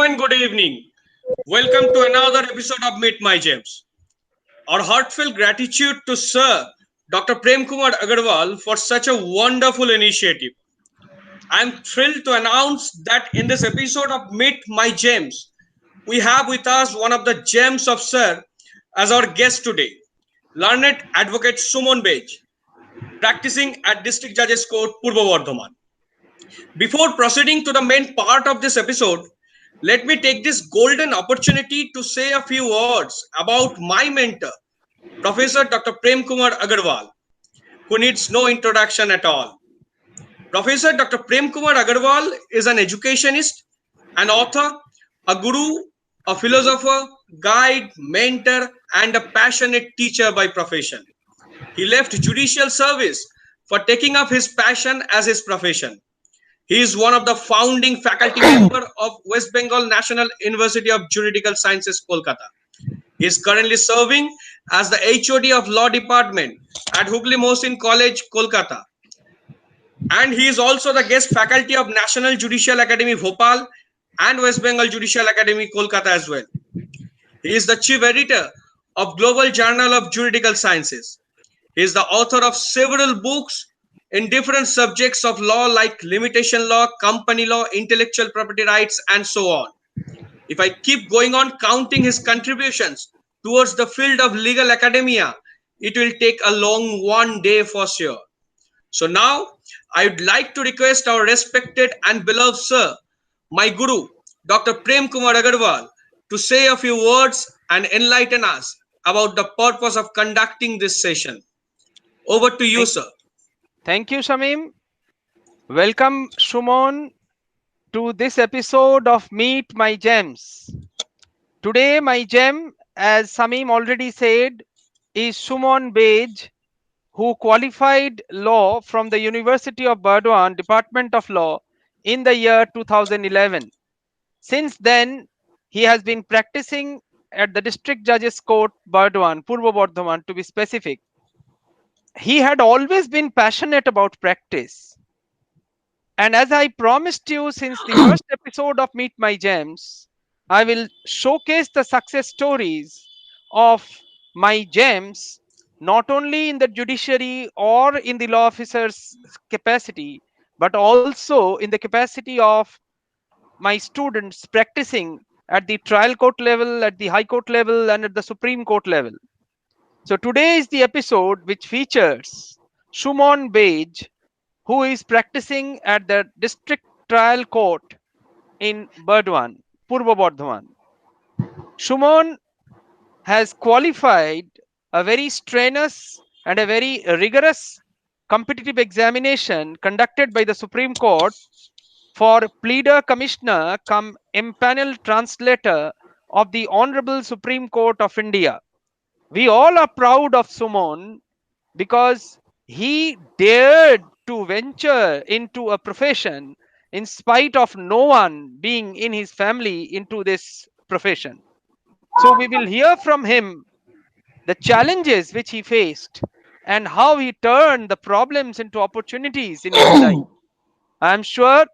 and good evening. Welcome to another episode of Meet My Gems. Our heartfelt gratitude to Sir Dr. Prem Kumar Agarwal for such a wonderful initiative. I am thrilled to announce that in this episode of Meet My Gems, we have with us one of the gems of Sir as our guest today, learned advocate Suman Bej, practicing at District Judges Court, Purba Burdwan. Before proceeding to the main part of this episode, let me take this golden opportunity to say a few words about my mentor, Professor Dr. Prem Kumar Agarwal, who needs no introduction at all. Professor Dr. Prem Kumar Agarwal is an educationist, an author, a guru, a philosopher, guide, mentor, and a passionate teacher by profession. He left judicial service for taking up his passion as his profession. He is one of the founding faculty member of West Bengal National University of Juridical Sciences, Kolkata. He is currently serving as the HOD of Law Department at Hooghly Mohsin College, Kolkata. And he is also the guest faculty of National Judicial Academy, Bhopal, and West Bengal Judicial Academy, Kolkata as well. He is the chief editor of Global Journal of Juridical Sciences. He is the author of several books in different subjects of law like limitation law, company law, intellectual property rights, and so on. If I keep going on counting his contributions towards the field of legal academia, it will take a long one day for sure. So now I would like to request our respected and beloved sir, my guru, Dr. Prem Kumar Agarwal, to say a few words and enlighten us about the purpose of conducting this session. Over to you, Thank, sir. thank you, Shamim. Welcome, Shumon, to this episode of Meet My Gems. Today, my gem, as Samim already said, is Shumon Bej, who qualified law from the University of Burdwan Department of Law in the year 2011. Since then, he has been practicing at the District Judges Court, Burdwan, Purba Burdwan to be specific. He had always been passionate about practice. And as I promised you since the first episode of Meet My Gems, I will showcase the success stories of my gems not only in the judiciary or in the law officer's capacity, but also in the capacity of my students practicing at the trial court level, at the high court level, and at the Supreme Court level. So today is the episode which features Shumon Bej, who is practicing at the district trial court in Burdwan, Purba Burdwan. Shumon has qualified a very strenuous and a very rigorous competitive examination conducted by the Supreme Court for pleader commissioner cum impanel translator of the Honorable Supreme Court of India. We all are proud of Sumon because he dared to venture into a profession in spite of no one being in his family into this profession. So we will hear from him the challenges which he faced and how he turned the problems into opportunities in his life. I am sure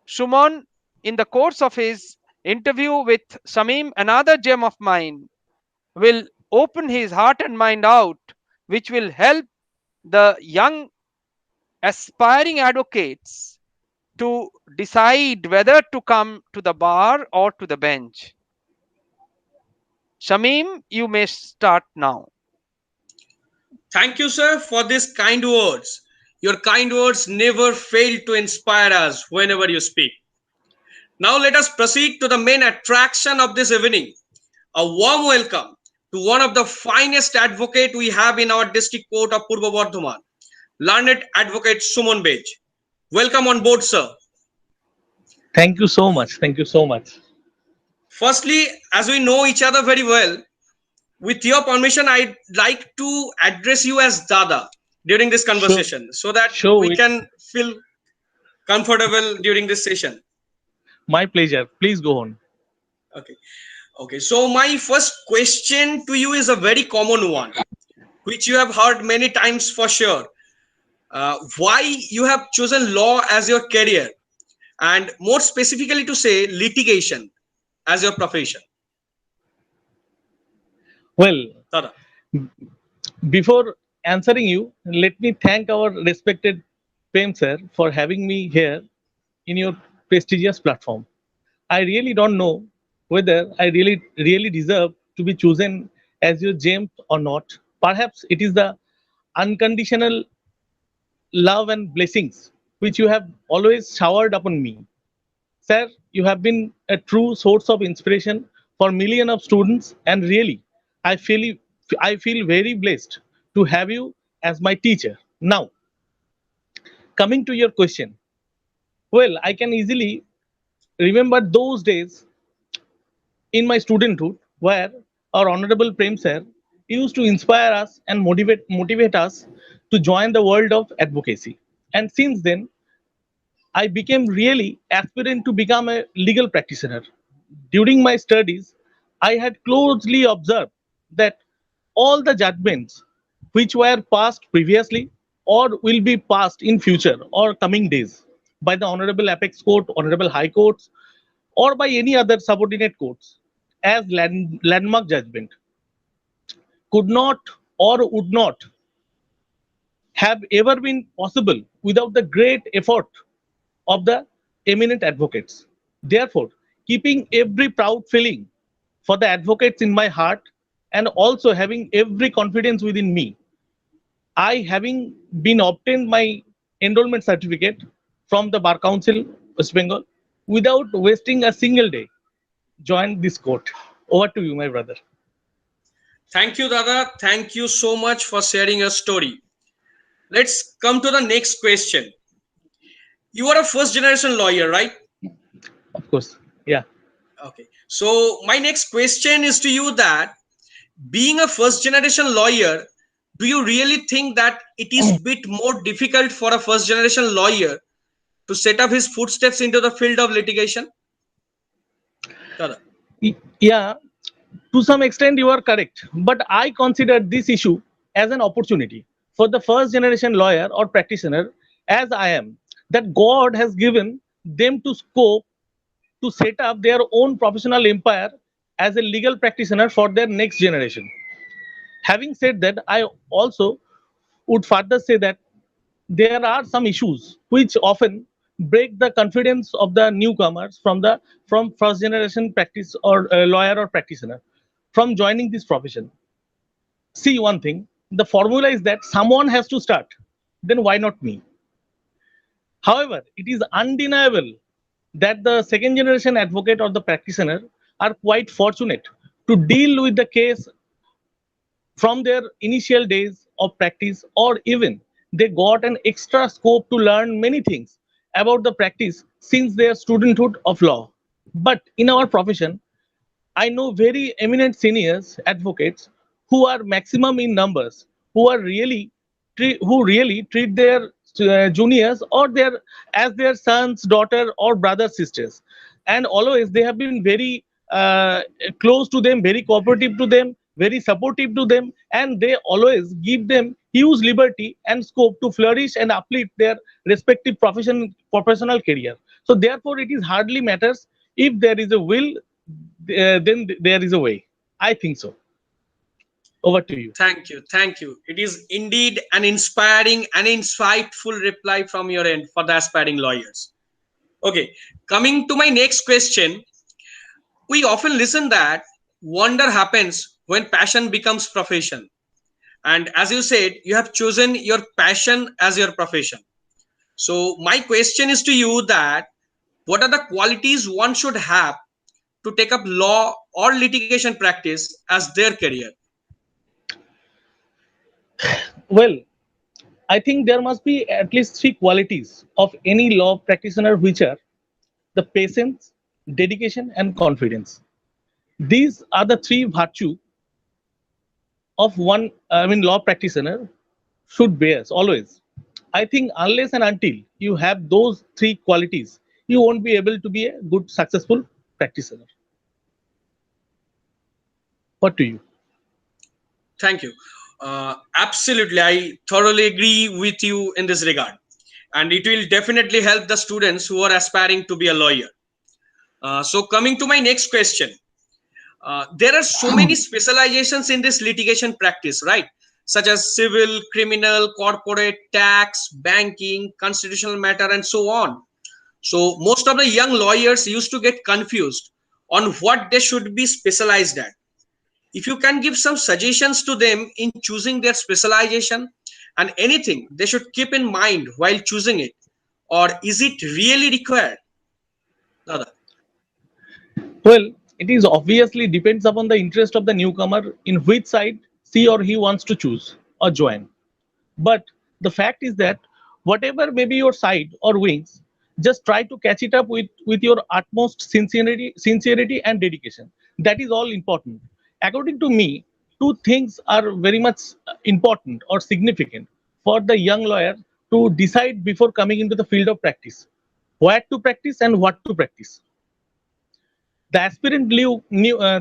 Shumon, in the course of his interview with Samim, another gem of mine, will open his heart and mind out, which will help the young aspiring advocates to decide whether to come to the bar or to the bench. Shamim, you may start now. Thank you, sir, for these kind words. Your kind words never fail to inspire us whenever you speak. Now let us proceed to the main attraction of this evening. A warm welcome to one of the finest advocate we have in our district court of Purba Burdwan, learned advocate Suman Bej. Welcome on board, sir. Thank you so much. Thank you so much. Firstly, as we know each other very well, with your permission, I'd like to address you as Dada during this Sure, conversation so that sure. we can feel comfortable during this session. My pleasure. Please go on. Okay. Okay. So my first question to you is a very common one, which you have heard many times for sure. Why you have chosen law as your career, and more specifically to say litigation as your profession? Well, Tada. before answering you, let me thank our respected Prem sir for having me here in your prestigious platform. I really don't know whether I really deserve to be chosen as your gem or not. Perhaps it is the unconditional love and blessings which you have always showered upon me. Sir, you have been a true source of inspiration for millions of students, and really, I feel very blessed to have you as my teacher. Now, coming to your question, well, I can easily remember those days in my studenthood where our honorable Prem sir used to inspire us and motivate us to join the world of advocacy. And since then, I became really aspirant to become a legal practitioner. During my studies, I had closely observed that all the judgments which were passed previously or will be passed in future or coming days by the Honorable Apex Court, Honorable High Courts, or by any other subordinate courts as landmark judgment could not or would not have ever been possible without the great effort of the eminent advocates. Therefore, keeping every proud feeling for the advocates in my heart and also having every confidence within me, I, having been obtained my enrollment certificate from the Bar Council West Bengal without wasting a single day, joined this court. Over to you, my brother. Thank you, Dada. Thank you so much for sharing your story. Let's come to the next question. You are a first generation lawyer, right? Of course. Yeah. Okay. So my next question is to you that being a first generation lawyer, do you really think that it is bit more difficult for a first generation lawyer to set up his footsteps into the field of litigation? Dada. Yeah, to some extent you are correct, but I consider this issue as an opportunity for the first generation lawyer or practitioner, as I am, that God has given them to scope to set up their own professional empire as a legal practitioner for their next generation. Having said that, I also would further say that there are some issues which often break the confidence of the newcomers from first generation practice or lawyer or practitioner from joining this profession. See, one thing, the formula is that someone has to start, then why not me? However, it is undeniable that the second generation advocate or the practitioner are quite fortunate to deal with the case from their initial days of practice, or even they got an extra scope to learn many things about the practice since their studenthood of law. But in our profession, I know very eminent seniors advocates who are maximum in numbers, who are who really treat their juniors or their as their sons, daughter, or brother, sisters, and always they have been very close to them, very cooperative to them, very supportive to them, and they always give them huge liberty and scope to flourish and uplift their respective professional career. So therefore, it is hardly matters if there is a will, then there is a way. I think so. Over to you. Thank you. Thank you. It is indeed an inspiring and insightful reply from your end for the aspiring lawyers. Okay. Coming to my next question, we often listen that wonder happens when passion becomes profession. And as you said, you have chosen your passion as your profession. So my question is to you that what are the qualities one should have to take up law or litigation practice as their career? Well, I think there must be at least three qualities of any law practitioner, which are the patience, dedication, and confidence. These are the three virtue of one, law practitioner should bear always. I think unless and until you have those three qualities, you won't be able to be a good, successful practitioner. What do you? Thank you. Absolutely. I thoroughly agree with you in this regard. And it will definitely help the students who are aspiring to be a lawyer. So coming to my next question, there are so many specializations in this litigation practice, right? Such as civil, criminal, corporate, tax, banking, constitutional matter, and so on. So most of the young lawyers used to get confused on what they should be specialized at. If you can give some suggestions to them in choosing their specialization and anything they should keep in mind while choosing it, or is it really required? Dada. Well, it is obviously depends upon the interest of the newcomer in which side she or he wants to choose or join. But the fact is that whatever may be your side or wings, just try to catch it up with your utmost sincerity and dedication. That is all important. According to me, two things are very much important or significant for the young lawyer to decide before coming into the field of practice: where to practice and what to practice. The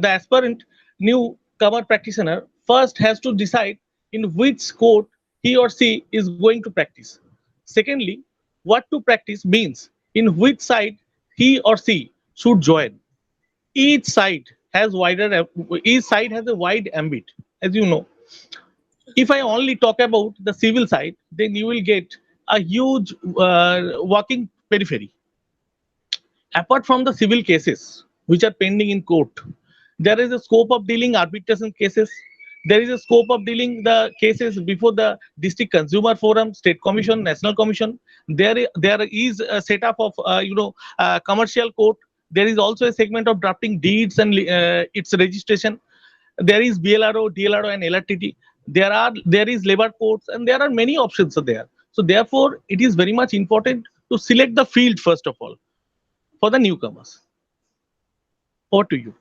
aspirant newcomer practitioner first has to decide in which court he or she is going to practice. Secondly, what to practice means in which side he or she should join. Each side each side has a wide ambit, as you know. If I only talk about the civil side, then you will get a huge working periphery. Apart from the civil cases which are pending in court, there is a scope of dealing arbitration cases. There is a scope of dealing the cases before the district consumer forum, state commission, national commission. There is a setup of commercial court. There is also a segment of drafting deeds and its registration. There is BLRO, DLRO, and LRTT. There is labor courts, and there are many options there. So therefore, it is very much important to select the field first of all for the newcomers. Over to you.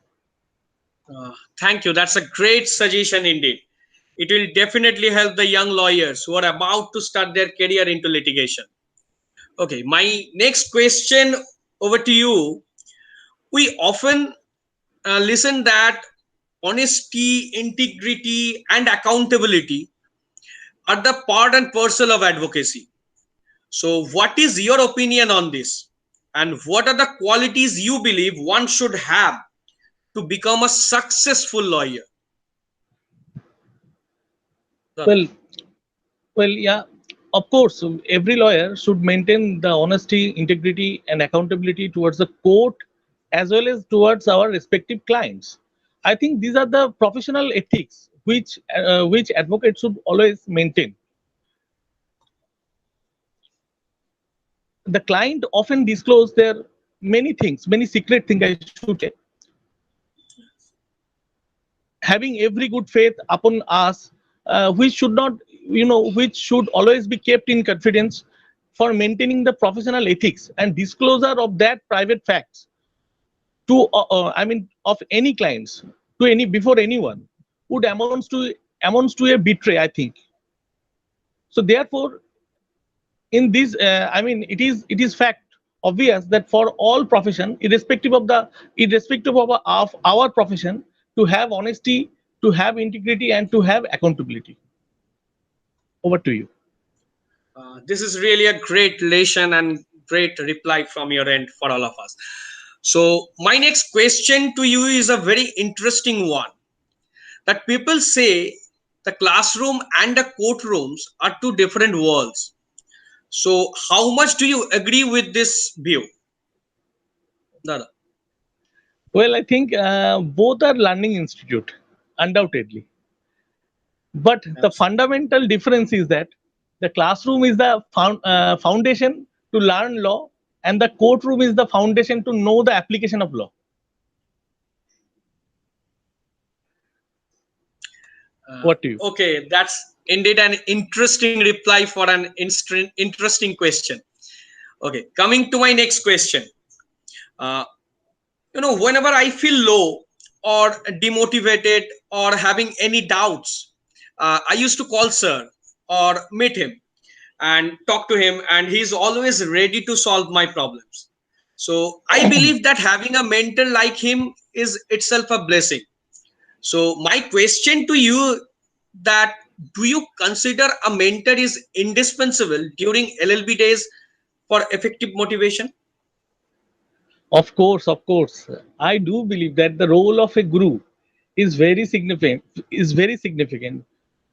Thank you. That's a great suggestion indeed. It will definitely help the young lawyers who are about to start their career into litigation. Okay, my next question over to you. We often listen that honesty, integrity, and accountability are the part and parcel of advocacy. So, what is your opinion on this? And what are the qualities you believe one should have to become a successful lawyer? Well, yeah. Of course, every lawyer should maintain the honesty, integrity, and accountability towards the court as well as towards our respective clients. I think these are the professional ethics which advocates should always maintain. The client often disclose their many secret things, I should say, having every good faith upon us, which should not, which should always be kept in confidence for maintaining the professional ethics and disclosure of that private facts to, of any clients to any before anyone would amounts to a betray, I think. So therefore, in this, it is fact obvious that for all profession, irrespective of our profession, to have honesty, to have integrity, and to have accountability. Over to you. This is really a great lesson and great reply from your end for all of us. So, my next question to you is a very interesting one. That people say the classroom and the courtrooms are two different worlds. So, how much do you agree with this view, Dada? Well, I think both are learning institute, undoubtedly. But the fundamental difference is that the classroom is the foundation to learn law, and the courtroom is the foundation to know the application of law. What do you? Okay, that's indeed an interesting reply for an interesting question. Okay, coming to my next question. Uh, Whenever I feel low or demotivated or having any doubts, I used to call sir or meet him and talk to him, and he's always ready to solve my problems. So I believe that having a mentor like him is itself a blessing. So my question to you, that do you consider a mentor is indispensable during LLB days for effective motivation? Of course, of course. I do believe that the role of a guru is very significant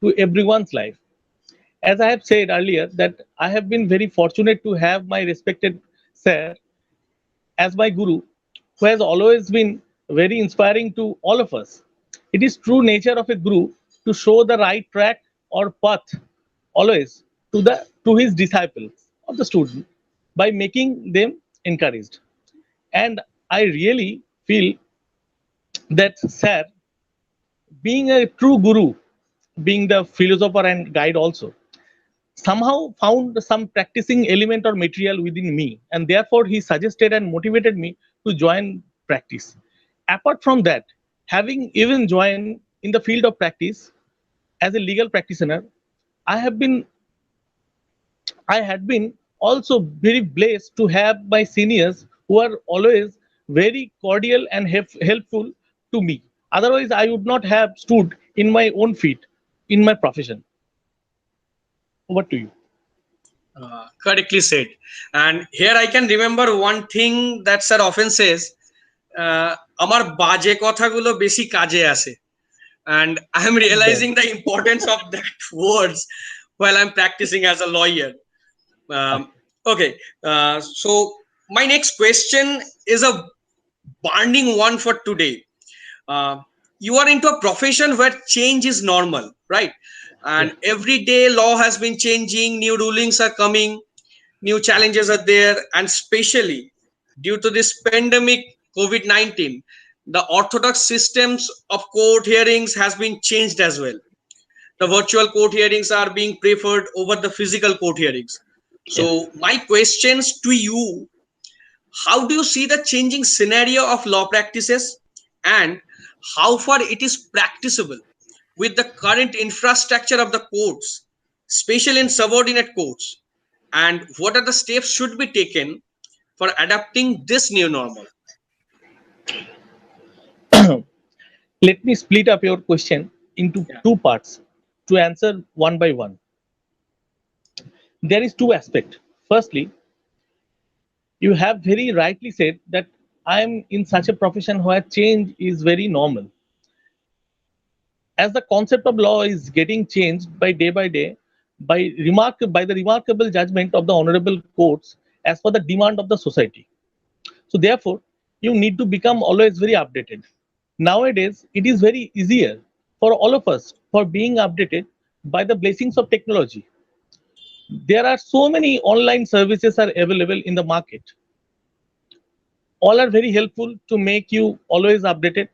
to everyone's life. As I have said earlier, that I have been very fortunate to have my respected sir as my guru, who has always been very inspiring to all of us. It is true nature of a guru to show the right track or path always to his disciples of the student by making them encouraged. And I really feel that sir, being a true guru, being the philosopher and guide also, somehow found some practicing element or material within me, and therefore he suggested and motivated me to join practice. Apart from that, having even joined in the field of practice as a legal practitioner, I have been I had been also very blessed to have my seniors who are always very cordial and helpful to me. Otherwise, I would not have stood in my own feet in my profession. Over to you. Correctly said. And here I can remember one thing that sir often says, আমার বাজে কথাগুলো বেশি কাজে আসে. And I'm realizing the importance of that words while I'm practicing as a lawyer. Um, okay, so my next question is a burning one for today. Uh, you are into a profession where change is normal, right? And Yeah. every day law has been changing, new rulings are coming, new challenges are there, and especially due to this pandemic COVID-19, the orthodox systems of court hearings has been changed as well. The virtual court hearings are being preferred over the physical court hearings. So Yeah. my questions to you: how do you see the changing scenario of law practices, and how far it is practicable with the current infrastructure of the courts, especially in subordinate courts, and what are the steps should be taken for adapting this new normal? Let me split up your question into Yeah. two parts to answer one by one. There is two aspects. Firstly, you have very rightly said that I am in such a profession where change is very normal. As the concept of law is getting changed by day by the remarkable judgment of the honorable courts as per the demand of the society. So therefore, you need to become always very updated. Nowadays, it is very easier for all of us for being updated by the blessings of technology. There are so many online services are available in the market. All are very helpful to make you always updated.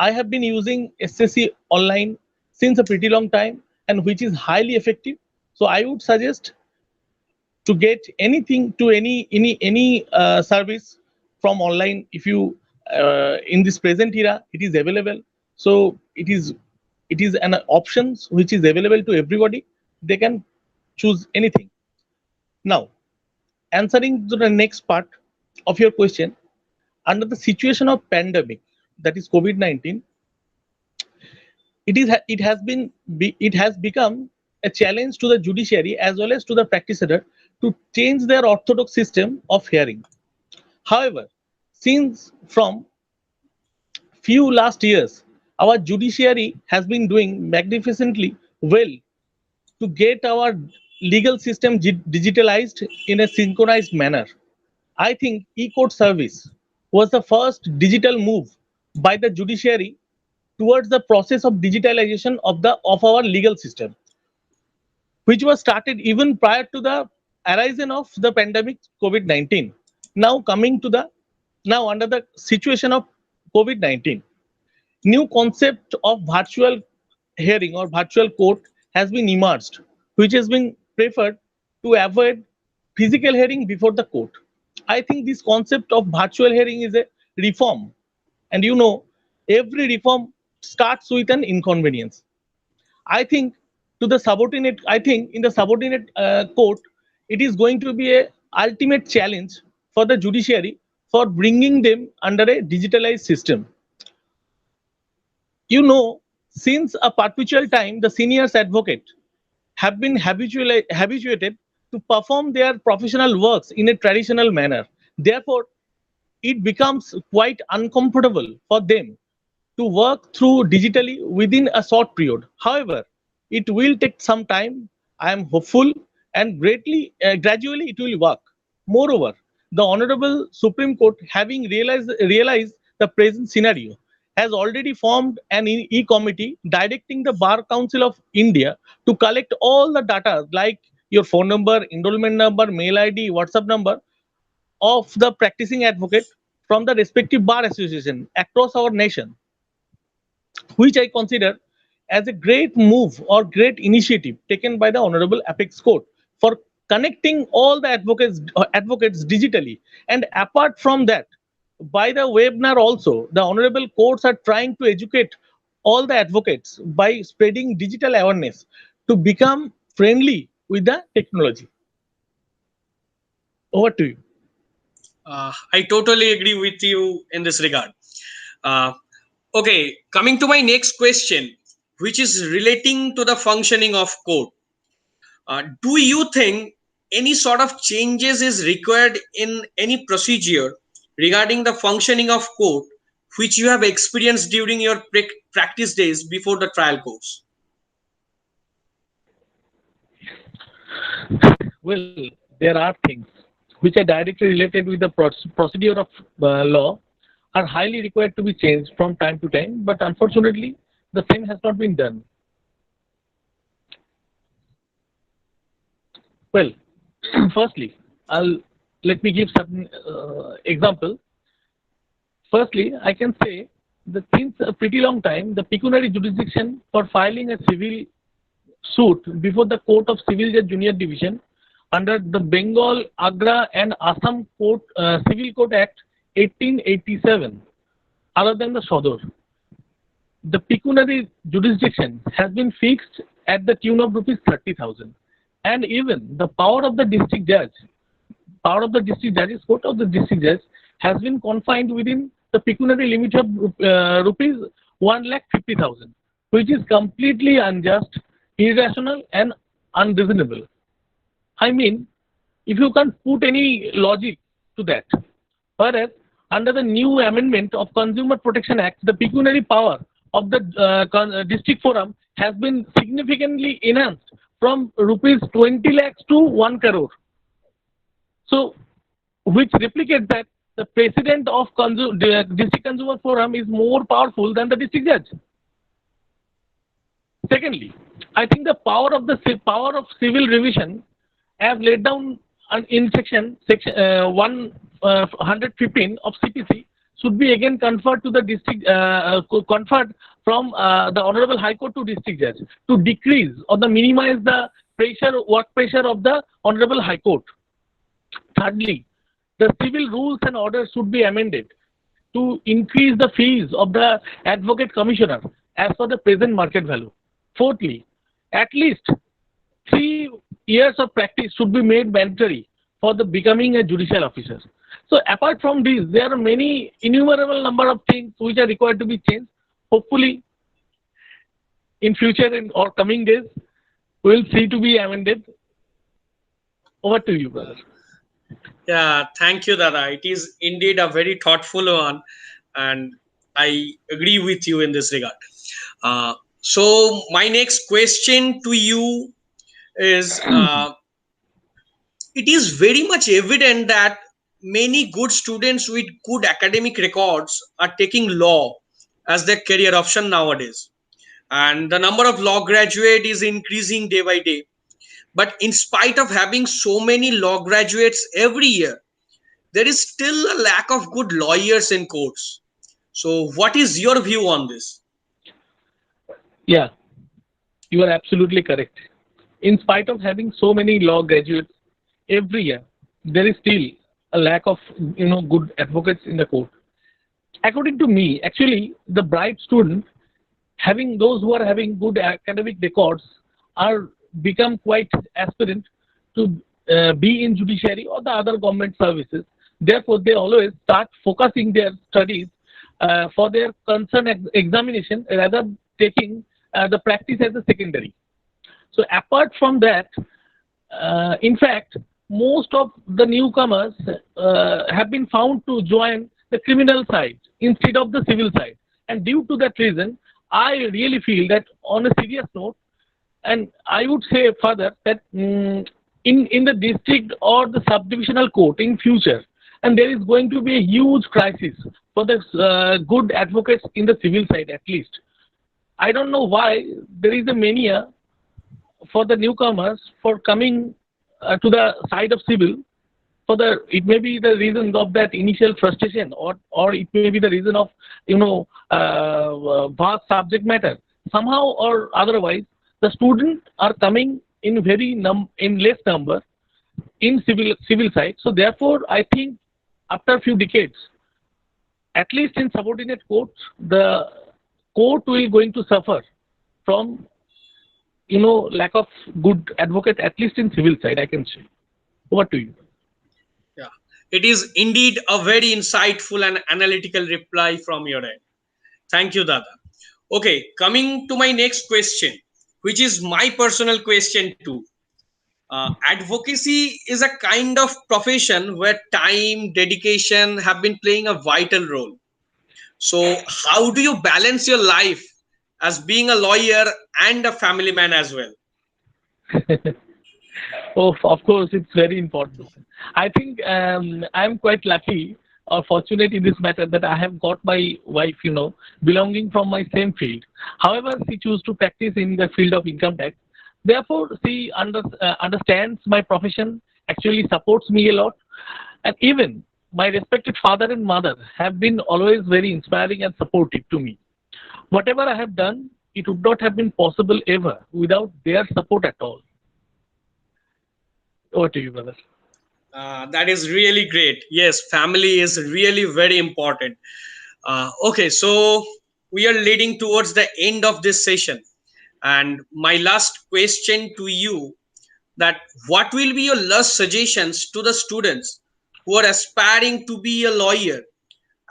I have been using SSC online since a pretty long time, and which is highly effective. So I would suggest to get anything to any service from online. If you in this present era, it is available. So it is an option which is available to everybody. They can choose anything. Now, answering to the next part of your question, under the situation of pandemic, that is COVID-19, it has become a challenge to the judiciary as well as to the practitioner to change their orthodox system of hearing. However, since from few last years, our judiciary has been doing magnificently well to get our legal system digitalized in a synchronized manner. I think e-court service was the first digital move by the judiciary towards the process of digitalization of our legal system, which was started even prior to the arising of the pandemic COVID-19. Now coming to the now under the situation of COVID-19, new concept of virtual hearing or virtual court has been emerged, which has been preferred to avoid physical hearing before the court. I think this concept of virtual hearing is a reform, and every reform starts with an inconvenience. I think I think in the subordinate court, it is going to be a ultimate challenge for the judiciary for bringing them under a digitalized system. Since a perpetual time, the seniors advocate have been habituated to perform their professional works in a traditional manner. Therefore, it becomes quite uncomfortable for them to work through digitally within a short period. However, it will take some time. I am hopeful and gradually it will work. Moreover, the Honorable Supreme Court, having realized the present scenario, has already formed an e-committee directing the Bar Council of India to collect all the data like your phone number, enrollment number, mail ID, WhatsApp number of the practicing advocate from the respective bar association across our nation, which I consider as a great move or great initiative taken by the Honorable Apex Court for connecting all the advocates digitally. And apart from that, by the webinar also, the Honorable Courts are trying to educate all the advocates by spreading digital awareness to become friendly with the technology. Over to you. I totally agree with you in this regard. Uh, okay, coming to my next question, which is relating to the functioning of court. Do you think any sort of changes is required in any procedure regarding the functioning of court, which you have experienced during your practice days before the trial course? Well, there are things which are directly related with the procedure of law are highly required to be changed from time to time, but unfortunately, the same has not been done. Well, firstly, let me give some example. Firstly, I can say that since a pretty long time, the pecuniary jurisdiction for filing a civil suit before the Court of Civil Judge Junior Division under the Bengal, Agra and Assam Civil Code Act 1887, other than the Sodor. The pecuniary jurisdiction has been fixed at the tune of rupees 30,000, and even the power of the district judge, court of the district judge, has been confined within the pecuniary limit of rupees 1,50,000, which is completely unjust, irrational, and unreasonable. I mean, if you can't put any logic to that. Whereas, under the new amendment of Consumer Protection Act, the pecuniary power of the district forum has been significantly enhanced from rupees 20 lakhs to 1 crore. So, which replicates that the president of the district consumer forum is more powerful than the district judge. Secondly, I think the power of civil revision, as laid down in section 115 of CPC, should be again conferred to the district, conferred from the Honorable High Court to district judge to decrease or minimize the work pressure of the Honorable High Court. Thirdly, the civil rules and orders should be amended to increase the fees of the advocate commissioner as per the present market value. Fourthly, at least 3 years of practice should be made mandatory for the becoming a judicial officer. So apart from these, there are many innumerable number of things which are required to be changed. Hopefully, in future or coming days, we will see to be amended. Over to you, brother. Yeah, thank you, Dada. It is indeed a very thoughtful one, and I agree with you in this regard. So, my next question to you is it is very much evident that many good students with good academic records are taking law as their career option nowadays. And the number of law graduate is increasing day by day. But in spite of having so many law graduates every year, there is still a lack of good lawyers in courts. So, what is your view on this? Yeah, you are absolutely correct. In spite of having so many law graduates every year, there is still a lack of good advocates in the court. According to me, actually, the bright students, those who are having good academic records, are become quite aspirant to be in judiciary or the other government services. Therefore, they always start focusing their studies for their concern examination rather taking the practice as a secondary. So apart from that, in fact, most of the newcomers have been found to join the criminal side instead of the civil side. And due to that reason, I really feel that on a serious note, and I would say further that in the district or the subdivisional court in future, and there is going to be a huge crisis for the good advocates in the civil side at least. I don't know why there is a mania for the newcomers for coming to the side of civil. For the it may be the reason of that initial frustration, or it may be the reason of vast subject matter. Somehow or otherwise, the students are coming in in less number in civil side. So therefore, I think after a few decades, at least in subordinate courts, the court will going to suffer from lack of good advocate, at least in civil side, I can say. Over to you. Yeah, it is indeed a very insightful and analytical reply from your end. Thank you, Dada. Okay, coming to my next question, which is my personal question too. Advocacy is a kind of profession where time, dedication have been playing a vital role. So, how do you balance your life as being a lawyer and a family man as well? Oh, of course, it's very important. I think I'm quite lucky or fortunate in this matter that I have got my wife, belonging from my same field. However, she chose to practice in the field of income tax. Therefore, she understands my profession, actually supports me a lot, and even my respected father and mother have been always very inspiring and supportive to me. Whatever I have done, it would not have been possible ever without their support at all. Over to you, brother. That is really great. Yes, family is really very important. Okay, so we are leading towards the end of this session. And my last question to you, that what will be your last suggestions to the students who are aspiring to be a lawyer,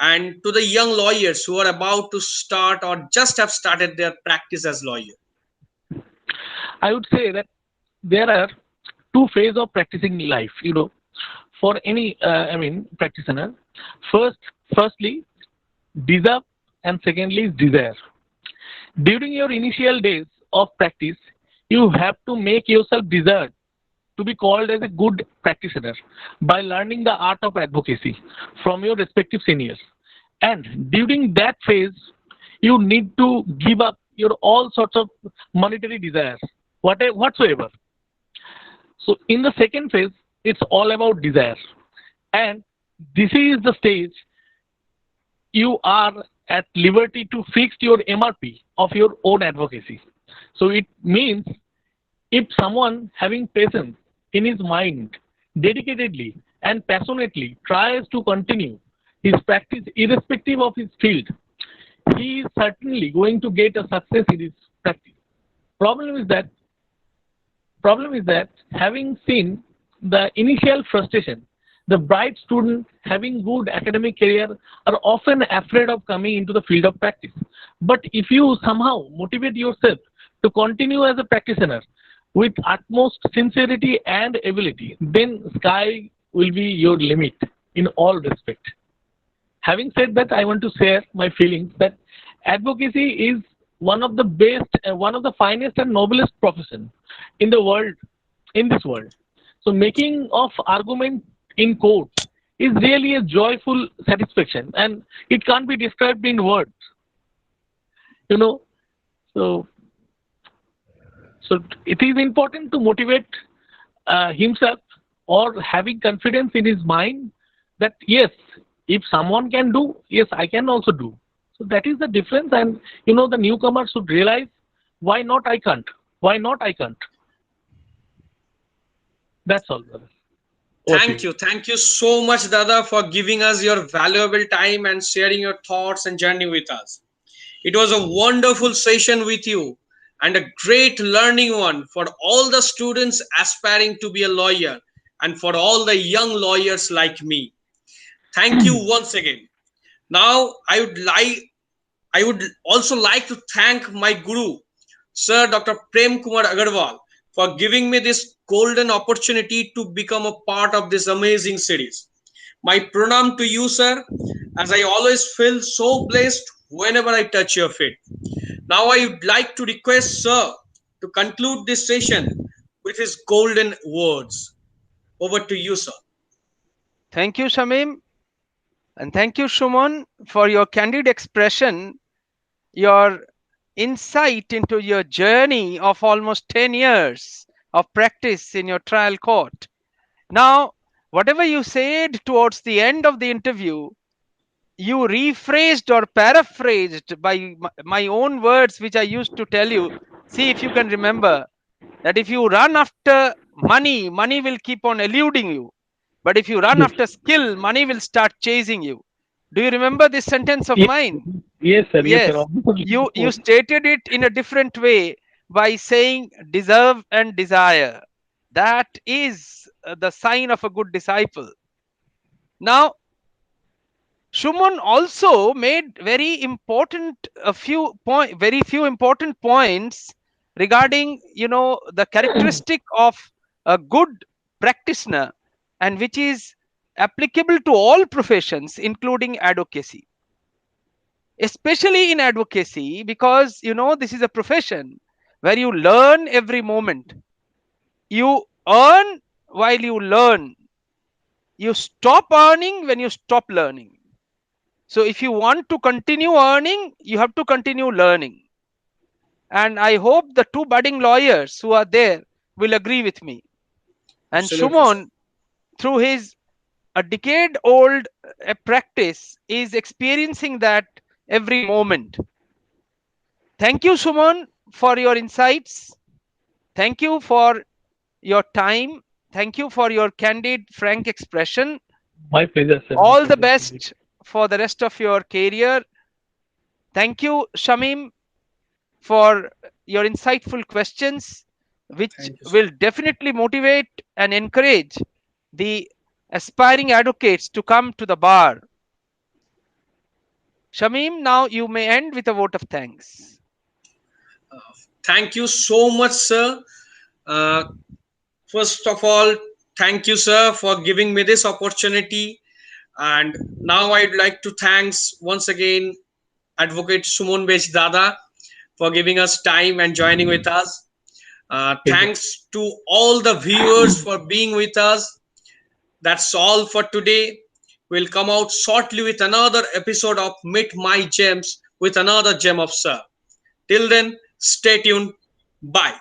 and to the young lawyers who are about to start or just have started their practice as lawyer? I would say that there are two phases of practicing life, for any, practitioner. Firstly, deserve, and secondly is desire. During your initial days of practice, you have to make yourself deserve to be called as a good practitioner by learning the art of advocacy from your respective seniors. And during that phase, you need to give up your all sorts of monetary desires, whatsoever. So in the second phase, it's all about desire. And this is the stage you are at liberty to fix your MRP of your own advocacy. So it means if someone having patience in his mind, dedicatedly and passionately tries to continue his practice irrespective of his field, he is certainly going to get a success in his practice. Problem is that having seen the initial frustration, the bright students having good academic career are often afraid of coming into the field of practice. But if you somehow motivate yourself to continue as a practitioner with utmost sincerity and ability, then sky will be your limit in all respect. Having said that, I want to share my feelings that advocacy is one of the best, one of the finest and noblest profession in the world, in this world. So making of argument in court is really a joyful satisfaction, and it can't be described in words. You know, so so it is important to motivate himself or having confidence in his mind that yes, if someone can do, yes, I can also do. So that is the difference, and the newcomer should realize why not I can't. Why not I can't. That's all, brother. Thank you. Thank you so much, Dada, for giving us your valuable time and sharing your thoughts and journey with us. It was a wonderful session with you and a great learning one for all the students aspiring to be a lawyer and for all the young lawyers like me. Thank you once again. Now, I would also like to thank my guru, Sir Dr. Prem Kumar Agarwal, for giving me this golden opportunity to become a part of this amazing series. My pranam to you, sir, as I always feel so blessed whenever I touch your feet. Now I would like to request Sir to conclude this session with his golden words. Over to you, sir. Thank you, Shamim, and thank you, Shumon, for your candid expression, your insight into your journey of almost 10 years of practice in your trial court. Now, whatever you said towards the end of the interview, you rephrased or paraphrased by my own words, which I used to tell you. See if you can remember that if you run after money, money will keep on eluding you. But if you run Yes. after skill, money will start chasing you. Do you remember this sentence of Yes, mine? yes, sir. Yes, sir. Yes. Of You course. stated it in a different way by saying deserve and desire. That is the sign of a good disciple. Now, Shuman also made very few important points regarding the characteristic of a good practitioner, and which is applicable to all professions including advocacy, especially in advocacy, because this is a profession where you learn every moment. You earn while you learn. You stop earning when you stop learning. So if you want to continue earning, you have to continue learning. And I hope the two budding lawyers who are there will agree with me. And Absolutely, sir. Shumon, through his a decade old practice, is experiencing that every moment. Thank you, Shumon, for your insights. Thank you for your time. Thank you for your candid, frank expression. My pleasure, sir. My All the pleasure. Indeed. best for the rest of your career. Thank you, Shamim, for your insightful questions, which Thank you, sir. will definitely motivate and encourage the aspiring advocates to come to the bar. Shamim, now you may end with a vote of thanks. Thank you so much, sir. Uh, First of all, thank you, sir, for giving me this opportunity. And now I'd like to thanks once again Advocate Suman Bech Dada for giving us time and joining with us. Pleasure. Thanks to all the viewers for being with us. That's all for today. We'll come out shortly with another episode of Meet My Gems with another gem of Sir. Till then, stay tuned. Bye.